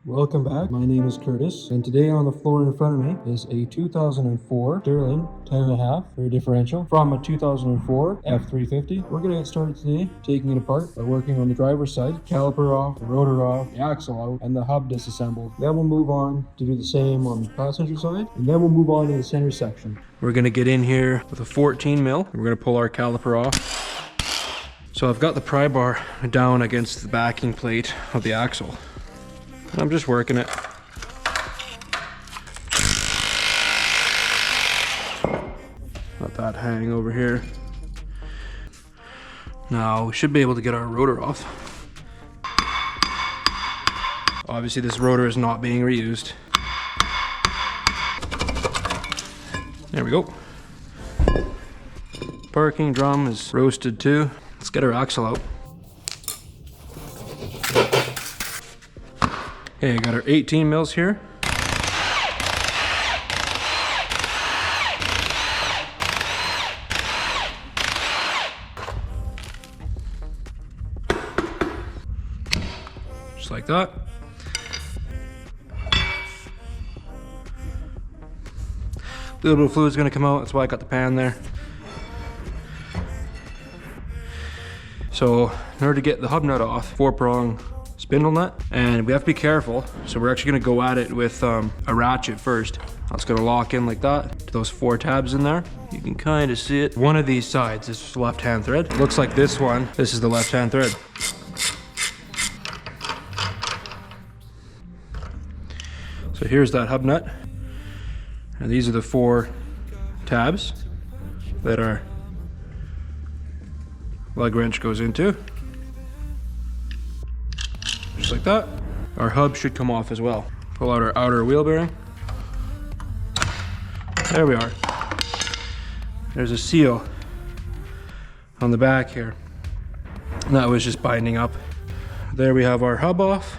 Welcome back. My name is Curtis, and today on the floor in front of me is a 2004 Sterling 10.5 rear differential from a 2004 F350. We're going to get started today taking it apart by working on the driver's side, caliper off, the rotor off, the axle out, and the hub disassembled. Then we'll move on to do the same on the passenger side, and then we'll move on to the center section. We're going to get in here with a 14 mil. We're going to pull our caliper off. So I've got the pry bar down against the backing plate of the axle. I'm just working it. Let that hang over here. Now we should be able to get our rotor off. Obviously this rotor is not being reused. There we go. Parking drum is roasted too. Let's get our axle out. Okay, I got our 18 mils here. Just like that. A little bit of fluid's gonna come out, that's why I got the pan there. So, in order to get the hub nut off, 4-prong spindle nut, and we have to be careful. So we're actually gonna go at it with a ratchet first. That's gonna lock in like that to those 4 tabs in there. You can kind of see it. One of these sides is left-hand thread. It looks like this one. This is the left-hand thread. So here's that hub nut. And these are the 4 tabs that our lug wrench goes into. Just like that. Our hub should come off as well. Pull out our outer wheel bearing. There we are. There's a seal on the back here. And that was just binding up. There we have our hub off.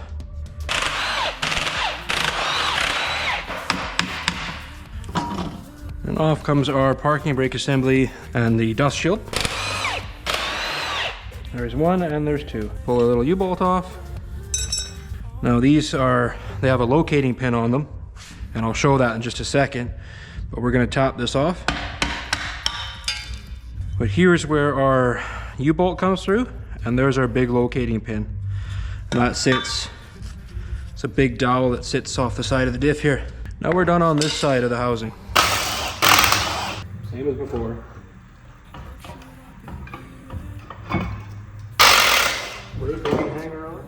And off comes our parking brake assembly and the dust shield. There's one and there's 2. Pull a little U-bolt off. Now they have a locating pin on them, and I'll show that in just a second, but we're gonna top this off. But here's where our U-bolt comes through, and there's our big locating pin. And that sits, it's a big dowel that sits off the side of the diff here. Now we're done on this side of the housing. Same as before. Brake hanger on it.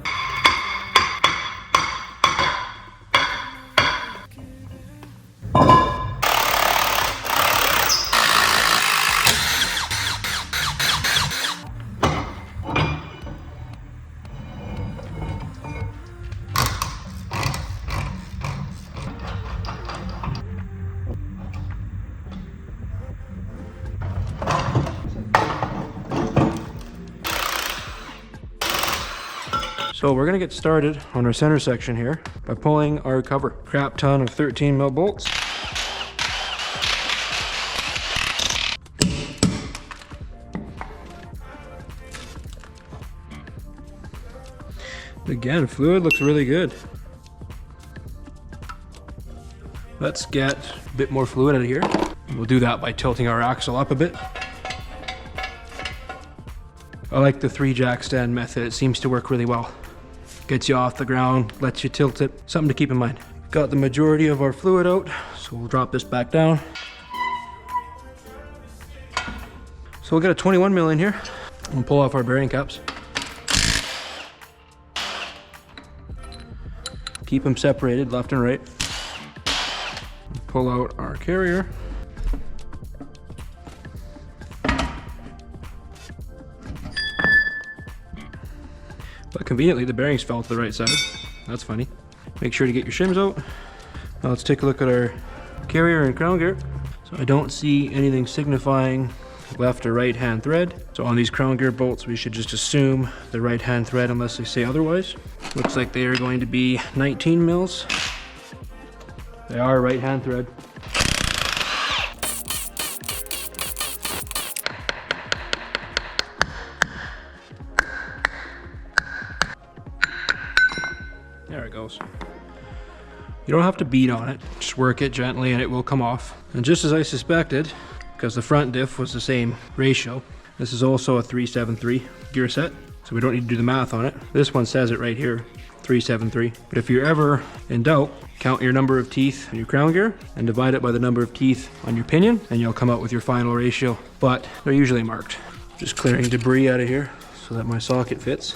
So we're gonna get started on our center section here by pulling our cover. Crap ton of 13 mil bolts. Again, fluid looks really good. Let's get a bit more fluid out of here. We'll do that by tilting our axle up a bit. I like the 3-jack stand method. It seems to work really well. Gets you off the ground, lets you tilt it. Something to keep in mind. Got the majority of our fluid out, so we'll drop this back down. So we'll get a 21 mil in here and pull off our bearing caps. Keep them separated left and right. Pull out our carrier. But conveniently, the bearings fell to the right side. That's funny. Make sure to get your shims out. Now let's take a look at our carrier and crown gear. So I don't see anything signifying left or right hand thread. So on these crown gear bolts, we should just assume the right hand thread unless they say otherwise. Looks like they are going to be 19 mils. They are right hand thread. There it goes. You don't have to beat on it, just work it gently and it will come off. And just as I suspected, because the front diff was the same ratio, this is also a 373 gear set, so we don't need to do the math on it. This one says it right here, 373. But if you're ever in doubt, count your number of teeth in your crown gear and divide it by the number of teeth on your pinion, and you'll come out with your final ratio. But they're usually marked. Just clearing debris out of here so that my socket fits.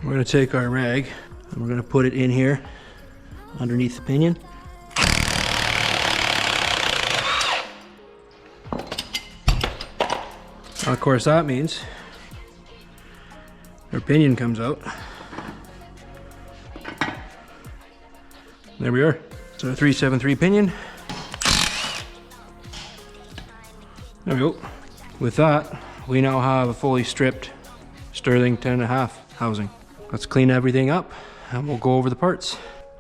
We're going to take our rag and we're going to put it in here underneath the pinion. Of course, that means our pinion comes out. There we are. So a 373 pinion. There we go. With that, we now have a fully stripped Sterling 10.5 housing. Let's clean everything up and we'll go over the parts.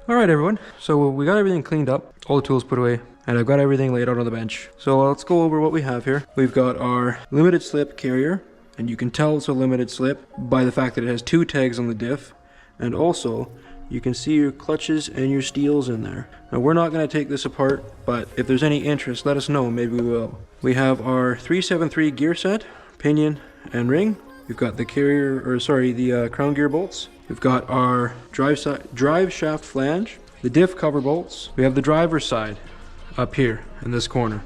All right, everyone. So we got everything cleaned up, all the tools put away, and I've got everything laid out on the bench. So let's go over what we have here. We've got our limited slip carrier, and you can tell it's a limited slip by the fact that it has 2 tags on the diff, and also you can see your clutches and your steels in there. Now we're not going to take this apart, but if there's any interest, let us know, maybe we will. We have our 373 gear set, pinion and ring. We've got the crown gear bolts. We've got our drive shaft flange, the diff cover bolts. We have the driver's side up here in this corner.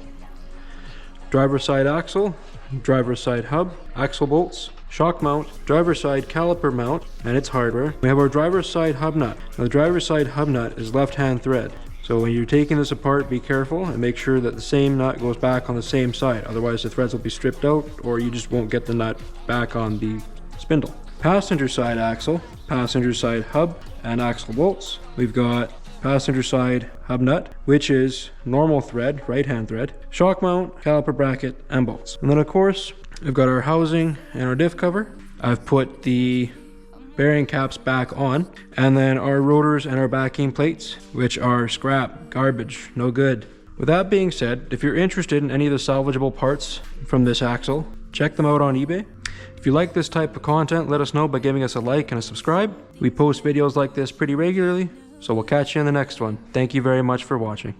Driver's side axle, driver's side hub, axle bolts, shock mount, driver's side caliper mount, and its hardware. We have our driver's side hub nut. Now the driver's side hub nut is left-hand thread. So when you're taking this apart, be careful and make sure that the same nut goes back on the same side. Otherwise the threads will be stripped out or you just won't get the nut back on the spindle. Passenger side axle, passenger side hub and axle bolts. We've got passenger side hub nut, which is normal thread, right-hand thread, shock mount, caliper bracket, and bolts. And then of course, we've got our housing and our diff cover. I've put the bearing caps back on, and then our rotors and our backing plates, which are scrap, garbage, no good. With that being said, if you're interested in any of the salvageable parts from this axle, check them out on eBay. If you like this type of content, let us know by giving us a like and a subscribe. We post videos like this pretty regularly, so we'll catch you in the next one. Thank you very much for watching.